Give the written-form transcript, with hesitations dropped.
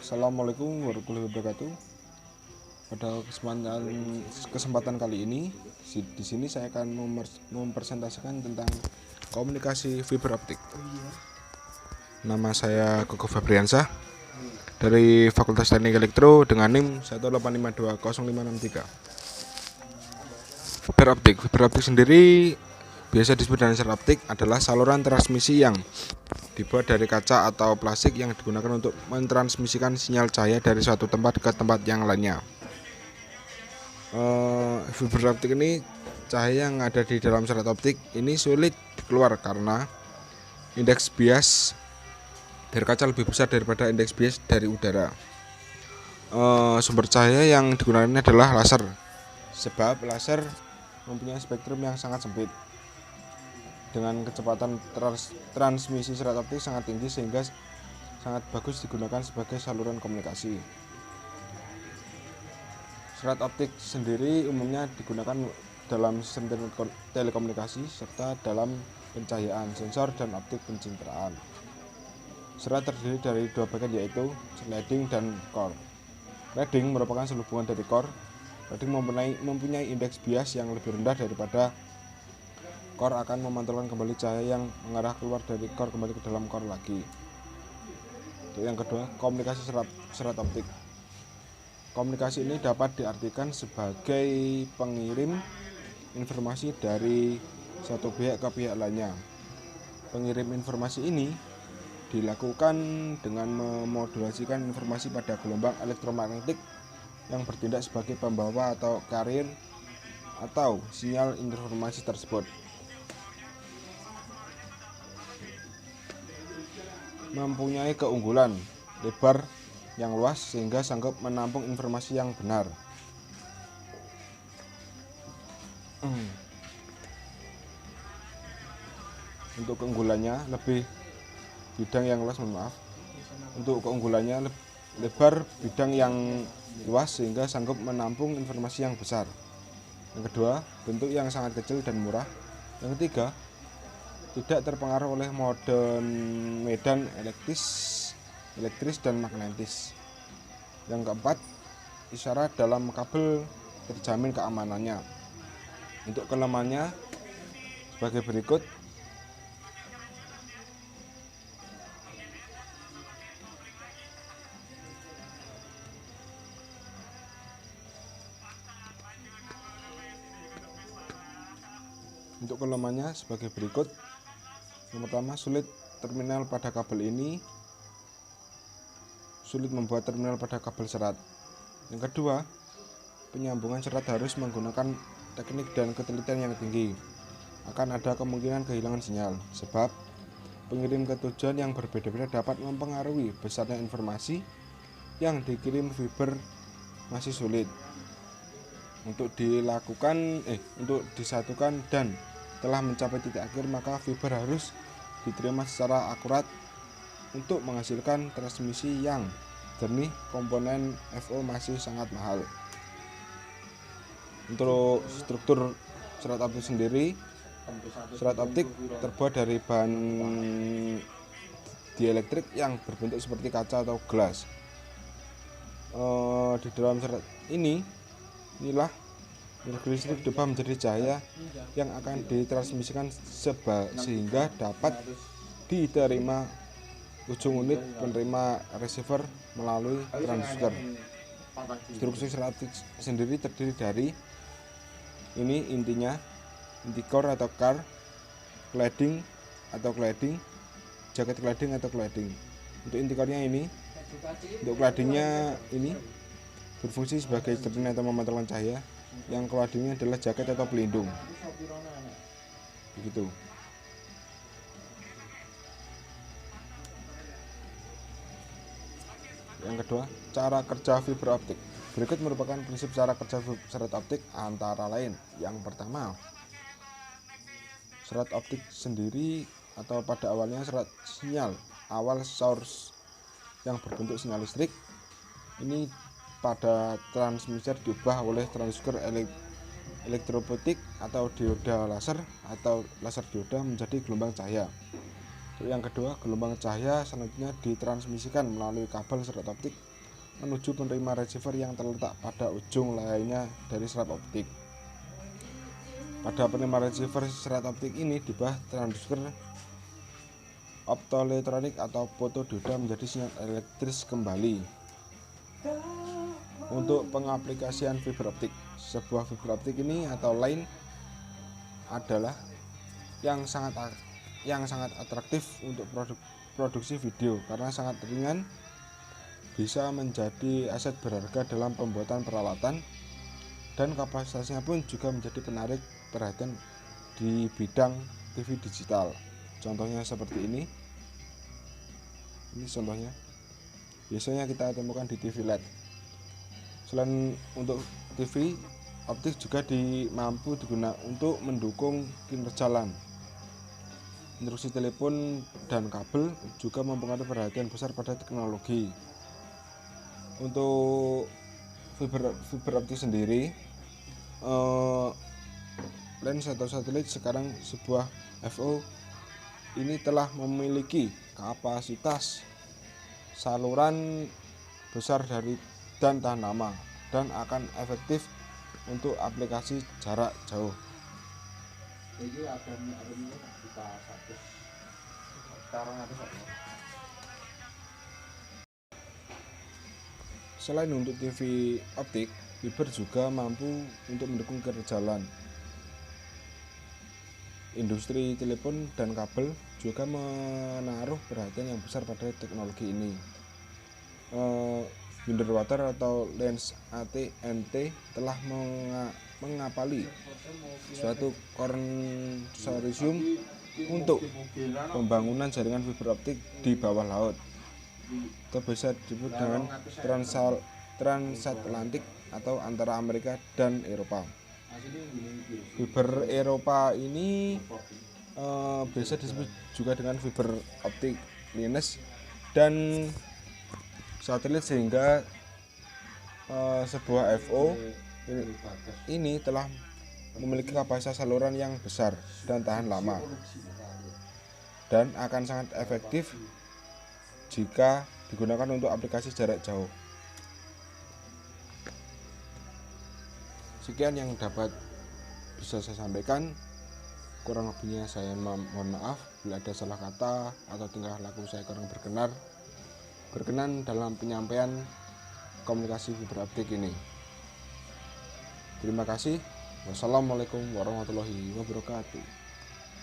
Assalamualaikum warahmatullahi wabarakatuh. Pada kesempatan kali ini, di sini saya akan mempresentasikan tentang komunikasi fiber optik. Nama saya Koko Febriansah dari Fakultas Teknik Elektro dengan NIM 1852053. Fiber optik sendiri biasa disebut dengan serat optik adalah saluran transmisi yang dibuat dari kaca atau plastik yang digunakan untuk mentransmisikan sinyal cahaya dari suatu tempat ke tempat yang lainnya. Fiber optik ini, cahaya yang ada di dalam serat optik ini sulit keluar karena indeks bias dari kaca lebih besar daripada indeks bias dari udara. Sumber cahaya yang digunakan ini adalah laser, sebab laser mempunyai spektrum yang sangat sempit dengan kecepatan transmisi serat optik sangat tinggi sehingga sangat bagus digunakan sebagai saluran komunikasi. Serat optik sendiri umumnya digunakan dalam sistem telekomunikasi serta dalam pencahayaan, sensor, dan optik pencitraan. Serat terdiri dari dua bagian, yaitu leading dan core. Leading merupakan selubungan dari core. Leading mempunyai indeks bias yang lebih rendah daripada core, akan memantulkan kembali cahaya yang mengarah keluar dari core kembali ke dalam core lagi. Yang kedua, komunikasi serat optik. Komunikasi ini dapat diartikan sebagai pengirim informasi dari satu pihak ke pihak lainnya. Pengirim informasi ini dilakukan dengan memodulasikan informasi pada gelombang elektromagnetik yang bertindak sebagai pembawa atau carrier atau sinyal informasi tersebut. Mempunyai keunggulan lebar yang luas sehingga sanggup menampung informasi yang benar. Untuk keunggulannya lebar bidang yang luas sehingga sanggup menampung informasi yang besar. Yang kedua, bentuk yang sangat kecil dan murah. Yang ketiga, tidak terpengaruh oleh medan elektris dan magnetis. Yang keempat, isyarat dalam kabel terjamin keamanannya. Untuk kelemahannya sebagai berikut. Yang pertama, sulit membuat terminal pada kabel serat. Yang kedua, penyambungan serat harus menggunakan teknik dan ketelitian yang tinggi. Akan ada kemungkinan kehilangan sinyal, sebab pengirim ke tujuan yang berbeda-beda dapat mempengaruhi besarnya informasi yang dikirim. Fiber masih sulit untuk disatukan dan telah mencapai titik akhir, maka fiber harus diterima secara akurat untuk menghasilkan transmisi yang jernih. Komponen FO masih sangat mahal. Untuk struktur serat optik sendiri, serat optik terbuat dari bahan dielektrik yang berbentuk seperti kaca atau gelas. Di dalam serat inilah energi listrik diubah menjadi cahaya yang akan ditransmisikan sehingga dapat diterima ujung unit penerima receiver melalui transducer. Struktur serat optik sendiri terdiri dari inti core atau car, cladding, jaket cladding atau cladding. Untuk inti core-nya untuk claddingnya berfungsi sebagai cermin atau memantulkan cahaya. Yang claddingnya adalah jaket atau pelindung. Begitu. Yang kedua, cara kerja fiber optik. Berikut merupakan prinsip cara kerja serat optik antara lain. Yang pertama, serat optik sendiri atau pada awalnya serat sinyal awal source yang berbentuk sinyal listrik ini pada transmitter diubah oleh transducer elektroputik atau dioda laser atau laser dioda menjadi gelombang cahaya. Yang kedua, gelombang cahaya selanjutnya ditransmisikan melalui kabel serat optik menuju penerima receiver yang terletak pada ujung lainnya dari serat optik. Pada penerima receiver serat optik ini dibah transducer optoelektronik atau fotodioda menjadi sinyal elektris kembali. Untuk pengaplikasian fiber optik, sebuah fiber optik ini atau line adalah yang sangat atraktif untuk produksi video karena sangat ringan, bisa menjadi aset berharga dalam pembuatan peralatan, dan kapasitasnya pun juga menjadi penarik perhatian di bidang TV digital. Contohnya seperti ini contohnya biasanya kita temukan di TV LED. Selain untuk TV optik juga mampu digunakan untuk mendukung kinerja LAN. Instruksi telepon dan kabel juga mempengaruhi perhatian besar pada teknologi. Untuk fiber optik sendiri, lens atau satelit sekarang sebuah FO ini telah memiliki kapasitas saluran besar dan tahan lama dan akan efektif untuk aplikasi jarak jauh. Selain untuk TV optik, fiber juga mampu untuk mendukung kinerja LAN. Industri telepon dan kabel juga menaruh perhatian yang besar pada teknologi ini. Underwater atau lens AT&T telah mengapali suatu konsorsium untuk pembangunan jaringan fiber optik di bawah laut. Itu bisa disebut dengan transatlantik atau antara Amerika dan Eropa. Fiber Eropa ini biasa disebut juga dengan fiber optik Linux dan satelit, sehingga sebuah FO ini telah memiliki kapasitas saluran yang besar dan tahan lama dan akan sangat efektif jika digunakan untuk aplikasi jarak jauh. Sekian yang dapat bisa saya sampaikan. Kurang lebihnya saya mohon maaf bila ada salah kata atau tingkah laku saya kurang berkenan dalam penyampaian komunikasi fiber optik ini. Terima kasih. Wassalamualaikum warahmatullahi wabarakatuh.